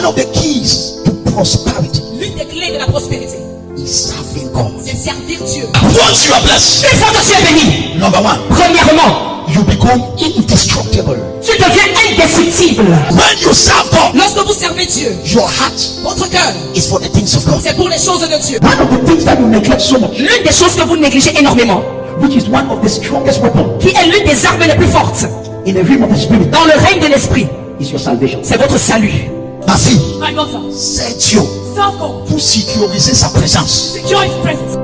One of the keys to prosperity. L'une des clés de la prospérité. Is serving God. C'est servir Dieu. Once you are blessed. Une fois que tu es béni. Number one. Premièrement, You become indestructible. tu deviens indestructible. When you serve God, Lorsque vous servez Dieu, your heart votre cœur, is for the things of God. c'est pour les choses de Dieu. One of the things that you neglect so much, L'une des choses que vous négligez énormément, which is one of the strongest weapons qui est l'une des armes les plus fortes in the realm of the spirit, dans le règne de l'esprit, is your salvation. c'est votre salut. Merci. Serve C'est Dieu God. pour sécuriser sa présence. Secure His presence.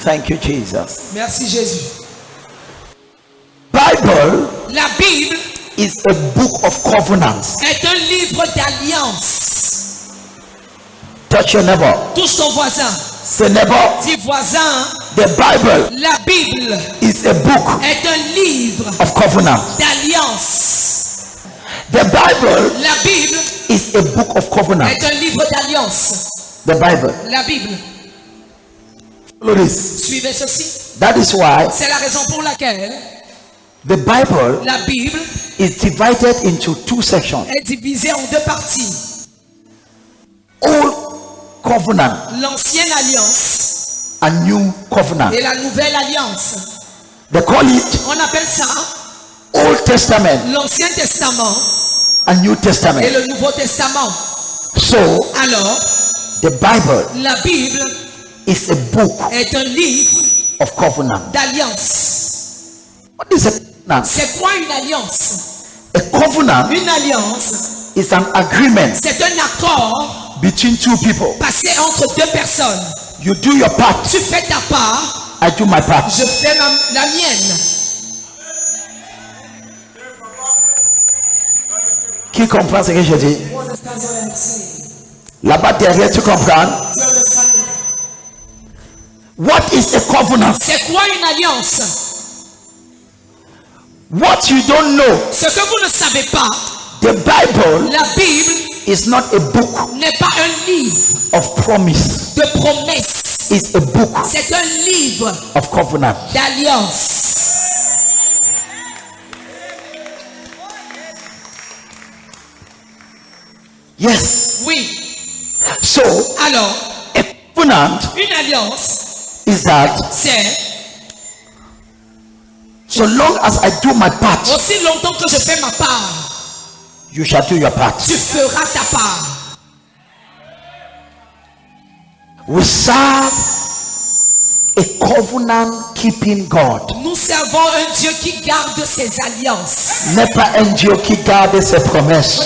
Thank you, Jesus. Merci Jésus. Bible La Bible is a book of covenants. est un livre d'alliance. Touch your neighbor. Touche ton voisin. Say, neighbor, Dis voisin, the Bible la Bible is a book est un livre of covenants. d'alliance. The Bible La Bible is a book of covenants. est un livre d'alliance. The Bible. La Bible. Follow this. Suivez ceci. That is why C'est la raison pour laquelle the Bible la Bible is divided into two sections. est divisée en deux parties. Old covenant L'ancienne alliance and new covenant. et la nouvelle alliance. They call it On appelle ça Old Testament l'Ancien Testament and New et Testament. le Nouveau Testament. So Alors, the Bible la Bible is a book est un livre of covenant. d'alliance. What is a covenant? C'est quoi une alliance? A covenant Une alliance, is an agreement c'est un accord between two people. passé entre deux personnes. You do your part, Tu fais ta part, I do my part. je fais la mienne. Qui comprend ce que je dis? Là-bas derrière, tu comprends? What is a covenant? C'est quoi une alliance? What you don't know, Ce que vous ne savez pas, the Bible la Bible is not a book n'est pas un livre of promise. de promesses. It's a book C'est un livre of covenant. d'alliance. Yes. Oui. So, Alors, a covenant une alliance, is that c'est so long as I do my part, aussi longtemps que je fais ma part, you shall do your part. tu feras ta part. We serve a covenant keeping God. Nous servons un Dieu qui garde ses alliances. N'est pas un Dieu qui garde ses promesses.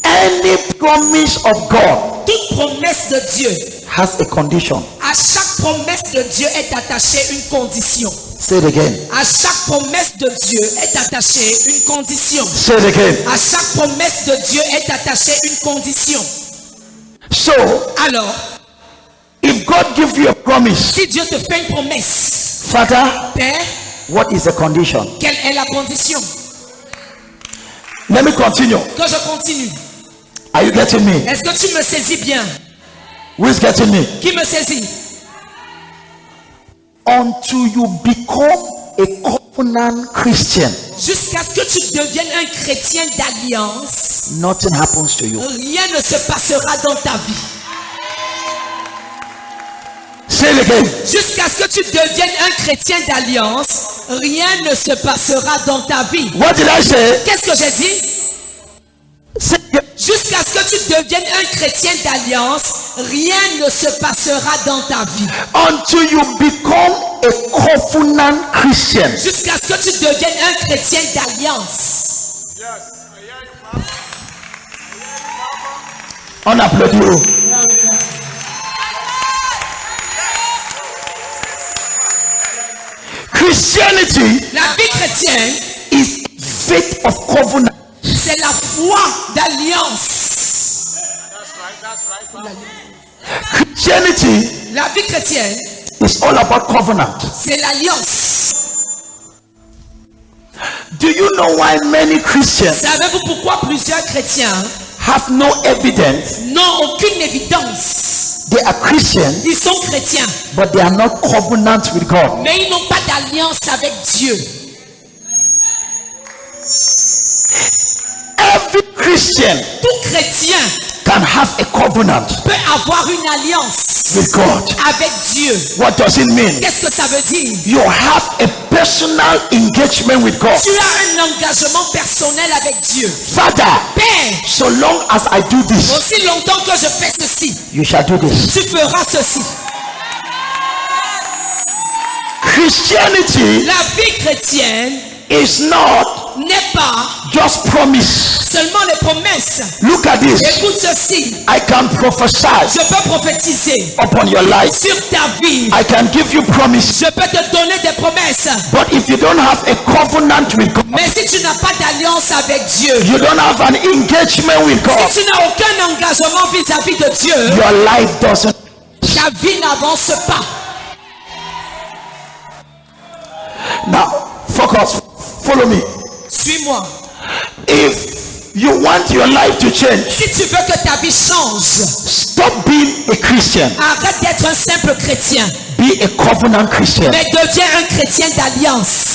Any promise of God Toute promesse de Dieu, has a condition. à chaque promesse de Dieu est attachée une condition. Say it again. À chaque promesse de Dieu est attachée une condition. Say it again. À chaque promesse de Dieu est attachée une condition. So, Alors, if God gives you a promise, si Dieu te fait une promesse, Father, Père, what is the condition? quelle est la condition? Let me continue. Que je continue. Are you getting me? Est-ce que tu me saisis bien? Who is getting me? Qui me saisit? Until you become a covenant Christian, Jusqu'à ce que tu deviennes un chrétien d'alliance, nothing happens to you. rien ne se passera dans ta vie. Say it again. Jusqu'à ce que tu deviennes un chrétien d'alliance, rien ne se passera dans ta vie. What did I say? Qu'est-ce que j'ai dit? Say it again. Jusqu'à ce que tu deviennes un chrétien d'alliance, rien ne se passera dans ta vie. Until you become a covenant Christian. Jusqu'à ce que tu deviennes un chrétien d'alliance. On applaudit. Christianity La vie chrétienne, is faith of covenant. c'est la foi d'alliance. Christianity La vie chrétienne, is all about covenant. c'est l'alliance. Do you know why many Christians Savez-vous pourquoi plusieurs chrétiens have no evidence n'ont aucune évidence They are Christians, Ils sont chrétiens, but they are not covenant with God. mais ils n'ont pas d'alliance avec Dieu. Every Christian Tout chrétien can have a covenant peut avoir une alliance with God. avec Dieu. What does it mean? Qu'est-ce que ça veut dire? You have a personal engagement with God. Tu as un engagement personnel avec Dieu. Father, Père, so long as I do this, aussi longtemps que je fais ceci, you shall do this. tu feras ceci. Christianity La vie chrétienne is not n'est pas just promise. seulement les promesses. Look at this. Écoute ceci. I can prophesy Je peux prophétiser upon your life. sur ta vie. I can give you promise. Je peux te donner des promesses. But if you don't have a covenant with God, Mais si tu n'as pas d'alliance avec Dieu, you don't have an engagement with God, si tu n'as aucun engagement vis-à-vis de Dieu, your life doesn't. ta vie n'avance pas. Now, focus. Follow me. Suis-moi. If you want your life to change, Si tu veux que ta vie change, stop being a Christian. arrête d'être un simple chrétien, Be a covenant Christian. mais deviens un chrétien d'alliance.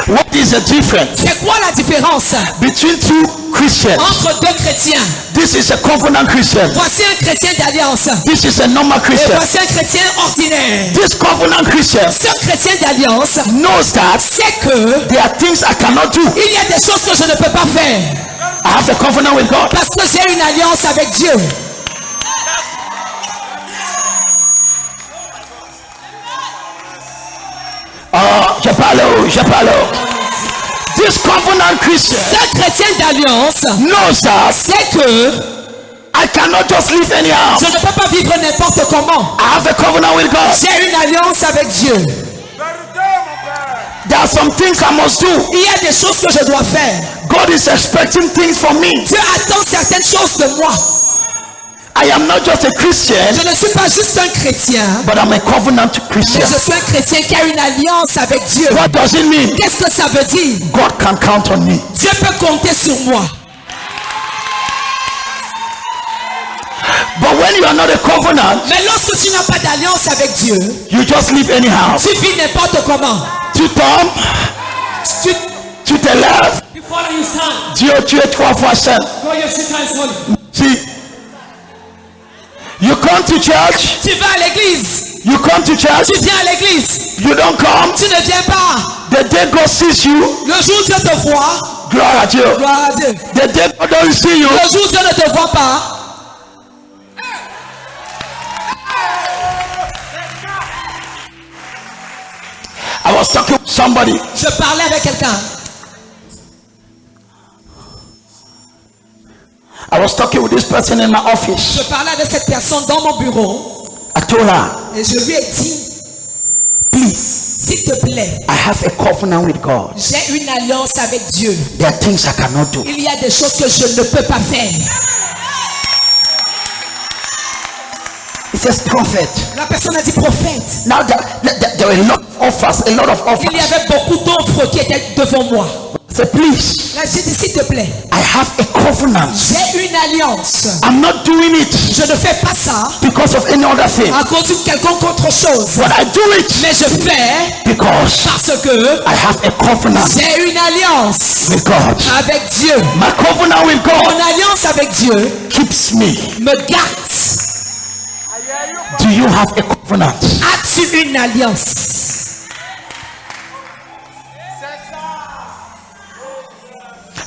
What is the difference C'est quoi la différence between two Christians? entre deux chrétiens? This is a covenant Christian. Voici un chrétien d'alliance This is a normal et Christian. voici un chrétien ordinaire. This covenant Christian Ce chrétien d'alliance knows that sait que there are things I cannot do. il y a des choses que je ne peux pas faire I have a covenant with God. parce que j'ai une alliance avec Dieu. Je parle. This covenant Christian Ce chrétien d'alliance knows that sait que I cannot just live anyhow. je ne peux pas vivre n'importe comment. I have a covenant with God. J'ai une alliance avec Dieu. There are some things I must do. Il y a des choses que je dois faire. God is expecting things from me. Dieu attend certaines choses de moi. I am not just a Christian, Je ne suis pas juste un chrétien, but I'm a covenant mais Christian. je suis un chrétien qui a une alliance avec Dieu. What does it mean? Qu'est-ce que ça veut dire? God can count on me. Dieu peut compter sur moi. But when you are not a covenant, Mais lorsque tu n'as pas d'alliance avec Dieu, you just live anyhow. tu vis n'importe comment. Tu tombes, tu te lèves, You follow his time. tu es 3 fois saint. Go your shit times one. See, you come to church, Tu vas à l'église. you come to church, Tu viens à l'église. you don't come. Tu ne viens pas. The day God sees you, Le jour où Dieu te voit, glory à Dieu. gloire à Dieu. The day God don't see you, Le jour où Dieu ne te voit pas, I was talking to somebody. je parlais avec quelqu'un. I was talking with this person in my office. Je parlais avec cette personne dans mon bureau I told her, et je lui ai dit, please, s'il te plaît, I have a covenant with God. j'ai une alliance avec Dieu. There are things I cannot do. Il y a des choses que je ne peux pas faire. He says, prophet. La personne a dit prophète. Now there were a lot of offers, Il y avait beaucoup d'offres qui étaient devant moi. Say, please, Là, j'ai dit, s'il te plaît, I have a covenant. j'ai une alliance. I'm not doing it Je ne fais pas ça because of any other thing, à cause d'une quelconque autre chose. but I do it Mais je fais because parce que I have a covenant j'ai une alliance with God. avec Dieu. My covenant with Mon God alliance avec Dieu keeps me. me garde. Do you have a covenant? As-tu une alliance?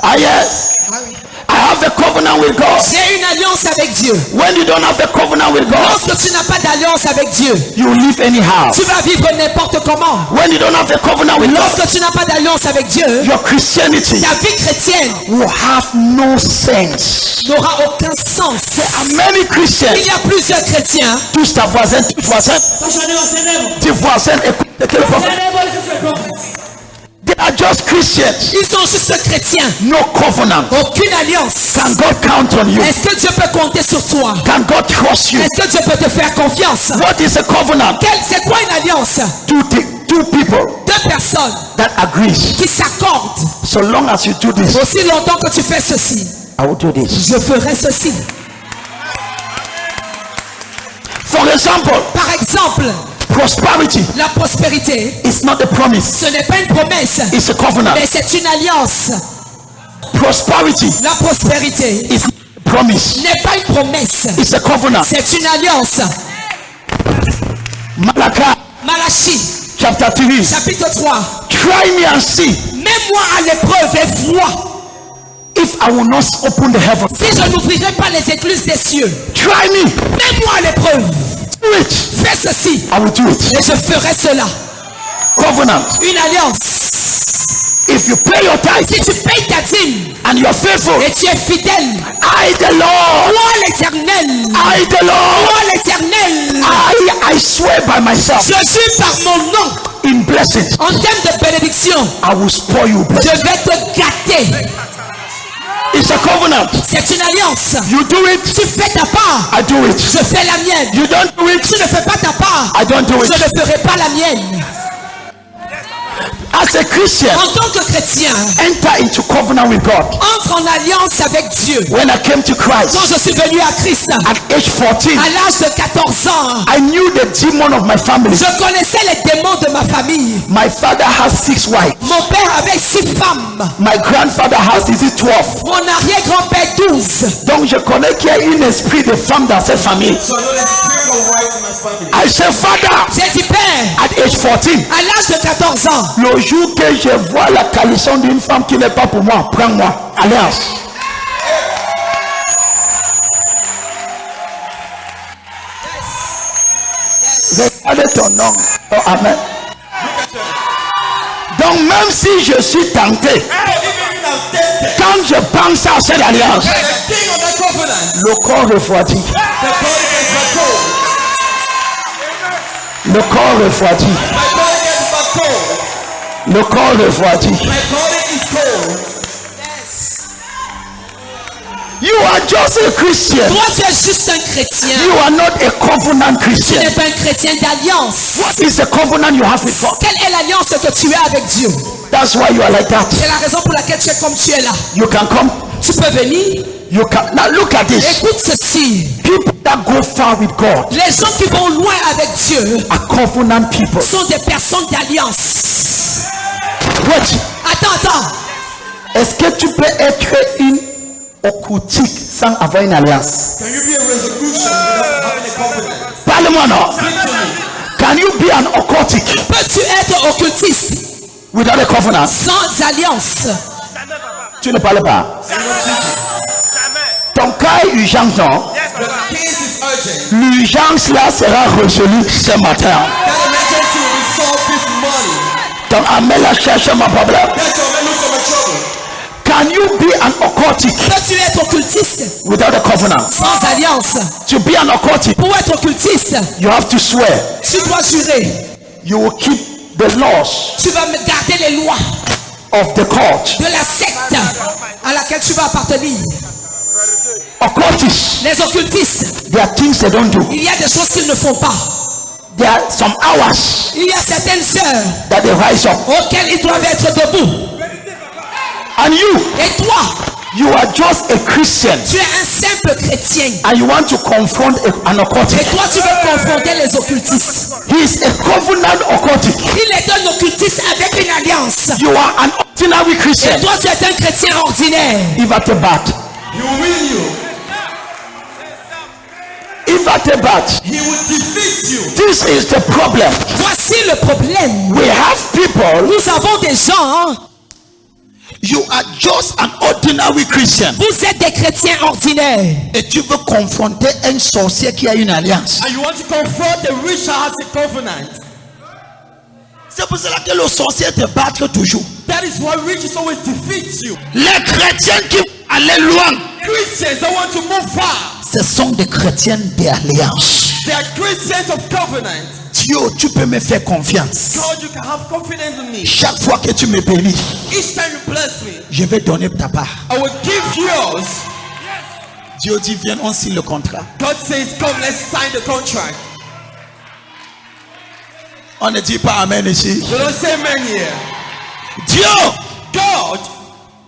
Ah yes, Ah oui. I have a covenant with God. J'ai une alliance avec Dieu. When you don't have a covenant with God, Lorsque tu n'as pas d'alliance avec Dieu, you live anyhow. tu vas vivre n'importe comment. When you don't have a covenant with God, Lorsque tu n'as pas d'alliance avec Dieu, your Christianity ta vie chrétienne will have no sense. n'aura aucun sens. There are many Christians. Il y a plusieurs chrétiens. Touche ta voisine, touche voisin. Touch your neighbor, say neighbor. Tes voisins écoute le Say prophète. neighbor, listen to a prophet. They are just Christians. Ils sont juste chrétiens. No covenant. Aucune alliance. Can God count on you? Est-ce que Dieu peut compter sur toi? Can God trust you? Est-ce que Dieu peut te faire confiance? What is a covenant? C'est quoi une alliance? Two people Deux personnes that agree. qui s'accordent. So long as you do this, Aussi longtemps que tu fais ceci, I will do this. je ferai ceci. example, Par exemple, prosperity la prospérité, is not a promise, ce n'est pas une promesse, it's a covenant. mais c'est une alliance. Prosperity La prospérité is not a promise, n'est pas une promesse, it's a covenant. c'est une alliance. Malachie, Chapter 3. chapitre 3. Try me and see Mets-moi à l'épreuve et vois if I will not open the heaven. si je n'ouvrirai pas les écluses des cieux. Try me. Mets-moi à l'épreuve. Do it. Fais ceci I will do it. et je ferai cela. Covenant. Une alliance. If you pay your tithe Si tu payes ta dîme and you are faithful, et tu es fidèle, I the Lord, moi l'Éternel, I the Lord, moi l'Éternel, I swear by myself je jure par mon nom, in blessing, en termes de bénédiction, I will spoil you je blessing. vais te gâter. It's a covenant. C'est une alliance. You do it, Tu fais ta part, I do it. je fais la mienne. You don't do it, Tu ne fais pas ta part, I don't do je it. ne ferai pas la mienne. As a Christian, En tant que chrétien, enter into covenant with God. entre en alliance avec Dieu. When I came to Christ Quand je suis venu à Christ, at age 14, à l'âge de 14 ans, I knew the demon of my family. je connaissais les démons de ma famille. My father has 6 wives. Mon père avait 6 femmes. My grandfather has 12. Mon arrière-grand-père 12. Donc je connais qu'il y a un esprit de femme dans cette famille. So I know there's a spirit of wife in my family. I say, Father, J'ai dit, Père, at age 14, à l'âge de 14 ans, le jour que je vois la coalition d'une femme qui n'est pas pour moi, prends-moi. Alliance. Regardez ton nom. Oh, amen. Donc même si je suis tenté, quand je pense à cette alliance, The king of that covenant, le corps refroidit. the body gets back cold. Le corps refroidit. My body gets back cold. Le corps refroidit. My body is cold. You are just a Christian. toi tu es juste un chrétien. You are not a covenant Tu Christian. n'es pas un chrétien d'alliance. What is the covenant you have with God? Quelle est l'alliance que tu as avec Dieu? That's why you are like that. C'est la raison pour laquelle tu es comme tu es là. You can come. Tu peux venir. You can. Now look at this. Écoute ceci. People that go far with God Les gens qui vont loin avec Dieu are covenant people. sont des personnes d'alliance. Wait. Attends. Est-ce que tu peux être une occultique sans avoir une alliance? Can you be a resolution without having a covenant? Parle-moi non. Speak to me. Can you be an occultic Peux-tu être occultiste without a covenant? sans alliance? Tu ne parles pas. Ton cas est urgent, non? The case is urgent. L'urgence là sera résolue ce matin. That emergency will be solved this morning. Donc amène-la chercher mon problème. That's your man for my trouble. Can you be an occultic Peux-tu être occultiste without a covenant? sans alliance? To be an occultic, Pour être occultiste, you have to swear. tu dois jurer. You will keep the laws Tu vas garder les lois of the court. de la secte à laquelle tu vas appartenir. Occultists, Les occultistes, there are things they don't do. il y a des choses qu'ils ne font pas. There are some hours Il y a certaines heures that they rise up. auxquelles ils doivent être debout. And you, Et toi, you are just a Christian tu es un simple chrétien. and you want to confront an Et occultic. toi, tu veux confronter les occultistes. He is a covenant occultic. Il est un occultiste avec une alliance. You are an ordinary Christian. Et toi, tu es un chrétien ordinaire. If at a bat, He will win you. if at a bat, He will defeat you. this is the problem. Voici le problème. We have people. Nous avons des gens, You are just an ordinary Christian. vous êtes des chrétiens ordinaires. Et tu veux confronter un sorcier qui a une alliance. And you want to confront the rich that has a covenant. C'est pour cela que le sorcier te battre toujours. That is why riches always defeats you. Les chrétiens qui allaient loin, Christians that want to move far, ce sont des chrétiens d'alliance. they are Christians of covenant. Dieu, tu peux me faire confiance. God, you can have confidence in me. Chaque fois que tu me bénis, Each time you bless me, je vais donner ta part. I will give yours. Dieu dit, viens, on signe le contrat. God says, come, let's sign the contract. On ne dit pas amen ici. We don't say amen here. Dieu, God,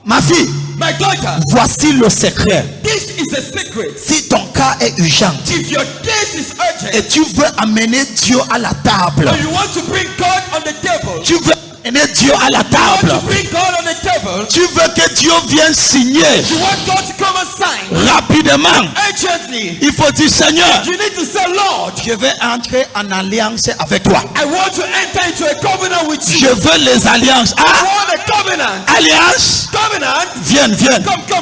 ma fille, My daughter, voici le secret. this is a secret. Si ton cas est urgent If your case is urgent, et tu veux amener Dieu à la table, and you want to bring God on the table, tu veux amener Dieu à la you want table, to bring God on the table, tu veux que Dieu vienne signer you want God to come and sign rapidement, urgently, il faut dire Seigneur, you need to say, Lord, je vais entrer en alliance avec toi. I want to enter into a covenant with you. Je veux les alliances. I Ah, want a covenant. alliance, Covenant. viens.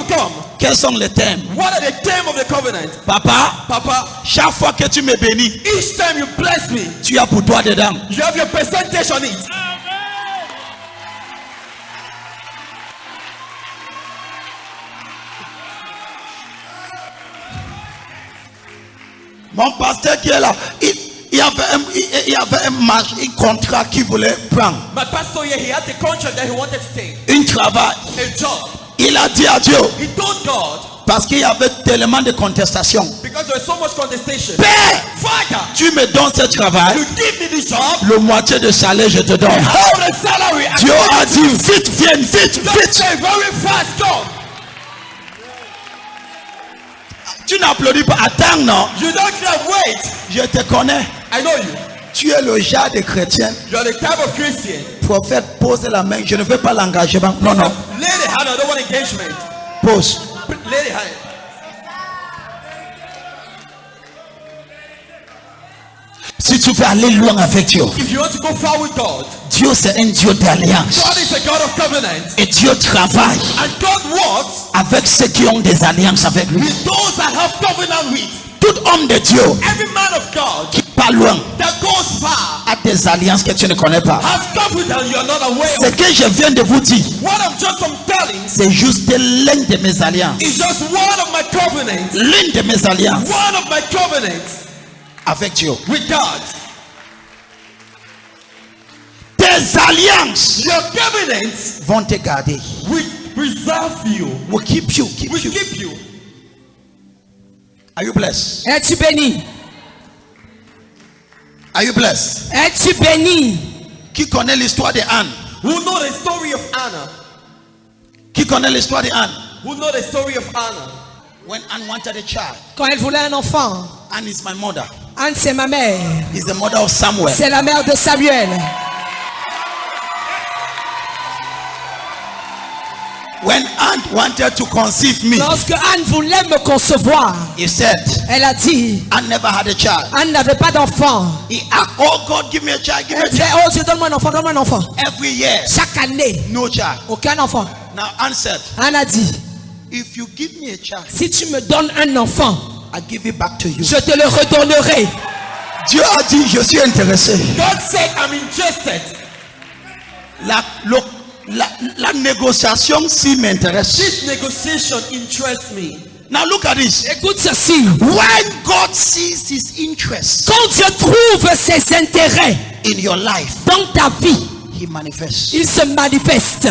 Come. Quels sont les thèmes? What are the terms of the covenant? Papa, Papa, chaque fois que tu me bénis, each time you bless me, tu as pour toi dedans. you have your percentage on it. Mon pasteur qui est là, il y avait un contrat qu'il voulait prendre. My pastor here, he had the contract that he wanted to take. Un travail. A job. Il a dit à Dieu, He told God, parce qu'il y avait tellement de contestations. because there was so much contestation, Père, Father, tu me donnes ce travail, you give me this job, le moitié de salaire je te donne. all the salary. I Dieu give a it dit, vite, viens, vite, God vite. say very fast, come. Tu n'applaudis pas. Attends, non. You don't clap, wait. Je te connais. I know you. Tu es le genre de chrétien. You're the type of Christian. Prophète, pose la main. Je ne veux pas l'engagement. Non. Lay the hand, I don't want engagement. Pose. Lay the hand. Si tu veux aller loin avec Dieu, If you want to go far with God, Dieu c'est un Dieu d'alliance. God is a God of covenant. Et Dieu travaille And God works avec ceux qui ont des alliances avec lui. with those that have covenant with. Tout homme de Dieu Every man of God qui part loin that goes far a des alliances que tu ne connais pas. has covenant you're not aware Ce of. que je viens de vous dire, What I'm telling c'est juste l'une de mes alliances. is just one of my covenants. L'une de mes alliances One of my covenants avec Dieu. with God. Tes alliances Your covenants vont te garder. will preserve you, Will keep you. will keep you. Are you blessed? Es-tu béni? Are you blessed? Es-tu béni? Qui connaît l'histoire de Anne? Who know the story of Anna? Qui connaît l'histoire de Anne? Who know the story of Anna? When Anne wanted a child, Quand elle voulait un enfant, Anne is my mother. Anne c'est ma mère. Is the mother of Samuel. C'est la mère de Samuel. When Anne wanted to conceive me, Lorsque Anne voulait me concevoir, he said, elle a dit, Anne never had a child. Anne n'avait pas d'enfant. He asked, oh God, give me a child, give me Elle a disait, child. oh Dieu, donne-moi un enfant, donne-moi un enfant. Every year, Chaque année, no child. aucun enfant. Now Anne said, Anne a dit, if you give me a child, si tu me donnes un enfant, I give it back to you. je te le redonnerai. Dieu a dit, je suis intéressé. God said, I'm interested. La négociation si m'intéresse. This negotiation interests me. Now look at this. Écoute ceci. When God sees his interest Quand Dieu trouve ses intérêts in your life, dans ta vie, he manifests. il se manifeste.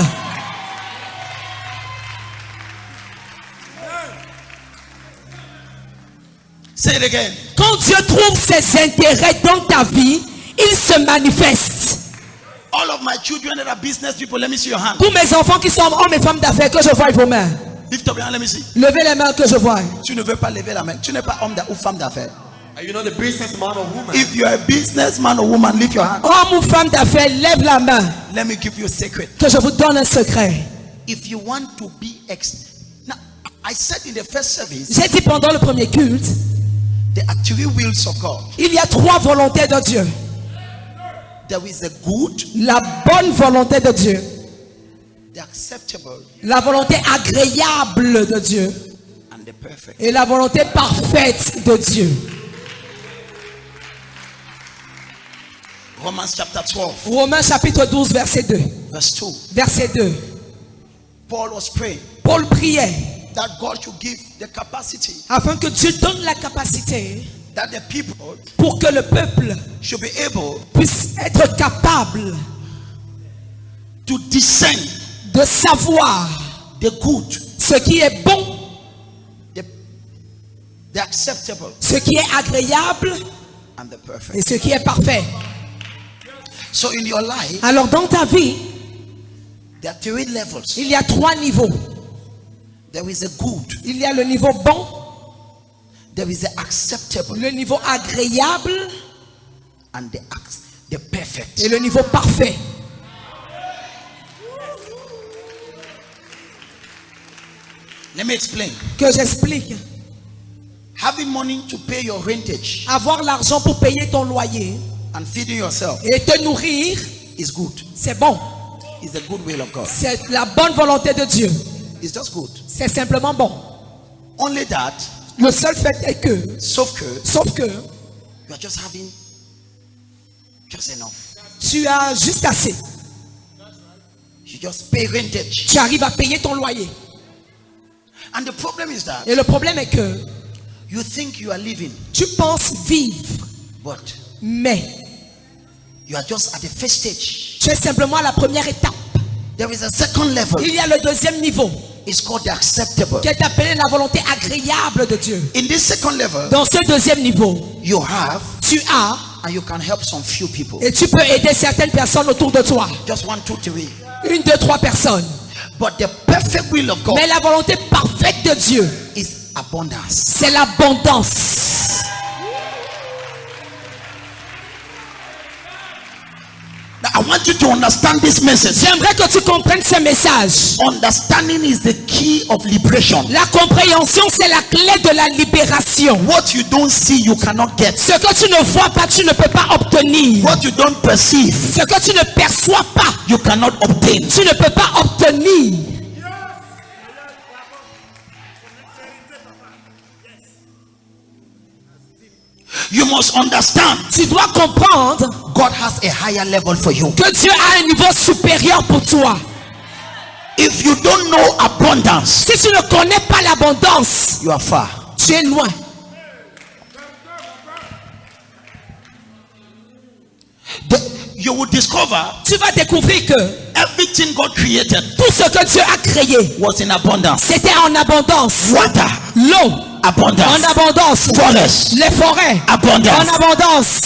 Say it again. Quand Dieu trouve ses intérêts dans ta vie, il se manifeste. All of my children that are business people, let me see your hand. Pour mes enfants qui sont hommes et femmes d'affaires, que je vois vos mains. Lift up your hand, let me see. Levez les mains que je vois. Tu ne veux pas lever la main. Tu n'es pas homme ou femme d'affaires. Are you not a businessman or woman? If you are a businessman or woman, lift your hand. Homme ou femme d'affaires, lève la main. Let me give you a secret. Que je vous donne un secret. If you want to be now, I said in the first service, J'ai dit pendant le premier culte, there are three wills of God. il y a trois volontés de Dieu. There is a good, La bonne volonté de Dieu, the acceptable, la volonté agréable de Dieu and the perfect. et la volonté parfaite de Dieu. Romans chapter 12, Romains chapitre 12, verset 2. verse 2. Verset 2. Paul was praying Paul priait that God should give the capacity afin que Dieu donne la capacité that the people pour que le peuple should be able puisse être capable to discern de savoir the good, ce qui est bon, the acceptable, ce qui est agréable and the et perfect. ce qui est parfait. So in your life, Alors dans ta vie, there are three levels. il y a trois niveaux. There is a good. Il y a le niveau bon, There is a acceptable. le niveau agréable And the perfect. et le niveau parfait. Let me explain. Que j'explique. Having money to pay your rentage Avoir l'argent pour payer ton loyer and feeding yourself et te nourrir, is good. c'est bon. It's the good will of God. C'est la bonne volonté de Dieu. It's just good. C'est simplement bon. Only that, Le seul fait est que, sauf que you are just having just enough. as juste assez. You just pay rentage. Tu arrives à payer ton loyer. And the problem is that Et le problème est que you think you are living, tu penses vivre, but mais you are just at the first stage. tu es simplement à la première étape. There is a second level. Il y a le deuxième niveau It's called the acceptable. qui est appelé la volonté agréable de Dieu. In this second level, Dans ce deuxième niveau, you have tu as and you can help some few people. et tu peux aider certaines personnes autour de toi. Just 1, 2, 3. 1, 2, 3 personnes. But the perfect will of God Mais la volonté parfaite de Dieu, is abundance. c'est l'abondance. Now, I want you to understand this message. J'aimerais que tu comprennes ce message. Understanding is the key of liberation. La compréhension, c'est la clé de la libération. What you don't see, you cannot get. Ce que tu ne vois pas, tu ne peux pas obtenir. What you don't perceive, Ce que tu ne perçois pas, you cannot obtain. tu ne peux pas obtenir. You must understand Tu dois comprendre God has a higher level for you. que Dieu a un niveau supérieur pour toi. If you don't know abundance, Si tu ne connais pas l'abondance, you are far. tu es loin. You will discover Tu vas découvrir que everything God created tout ce que Dieu a créé, was in abundance. c'était en abondance. Water, L'eau, abundance. en abondance. Forest, Les forêts, abundance. en abondance.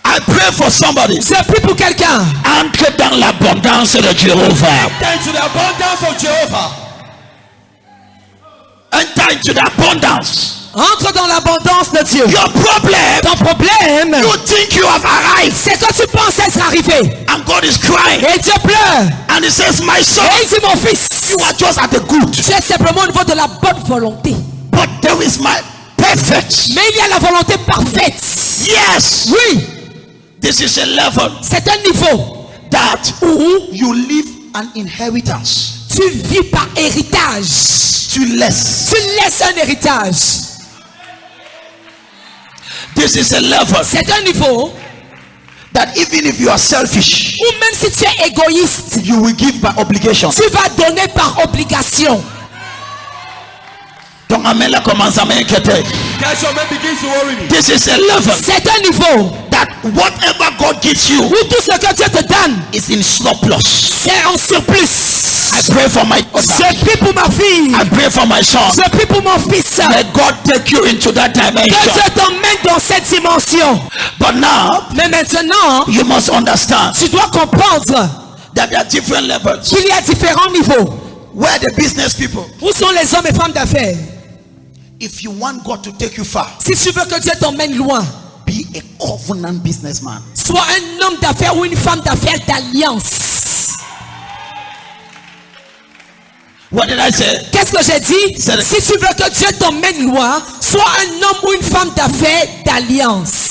I pray for somebody. Je prie pour quelqu'un. Entre dans l'abondance de Jéhovah. Enter into the abundance of Jehovah. Enter into the abundance. Entre dans l'abondance de Dieu. Your problem, Ton problème, you think you have arrived, c'est que tu penses être arrivé. and God is crying, Et Dieu pleure. and He says, "My son, Et il dit, mon fils, you are just at the good, tu es simplement au niveau de la bonne volonté. but there is my perfect." Mais il y a la volonté parfaite. Yes, Oui, this is a level c'est un niveau that où you live an inheritance. tu vis par héritage. Tu laisses. Tu laisses un héritage. This is a level C'est un niveau that even if you are selfish, où même si tu es égoïste, you will give by obligation. tu vas donner par obligation. Ton amen là commence à m'inquiéter. Guys, your man begins to worry me. This is a level C'est un niveau that whatever God gives you où tout ce que Dieu te donne, is in surplus. c'est en surplus. I pray for my daughter. Je prie pour ma fille. I pray for my son. Je prie pour mon fils. May God take you into that Que dimension. Dieu t'emmène dans cette dimension. But now, Mais maintenant, you must understand tu dois comprendre that there are different levels. qu'il y a différents niveaux. Where the business people, Où sont les hommes et femmes d'affaires? if you want God to take you far, Si tu veux que Dieu t'emmène loin, be a covenant businessman. sois un homme d'affaires ou une femme d'affaires d'alliance. What did I say? Qu'est-ce que j'ai dit? C'est- Si tu veux que Dieu t'emmène loin, sois un homme ou une femme d'affaires d'alliance.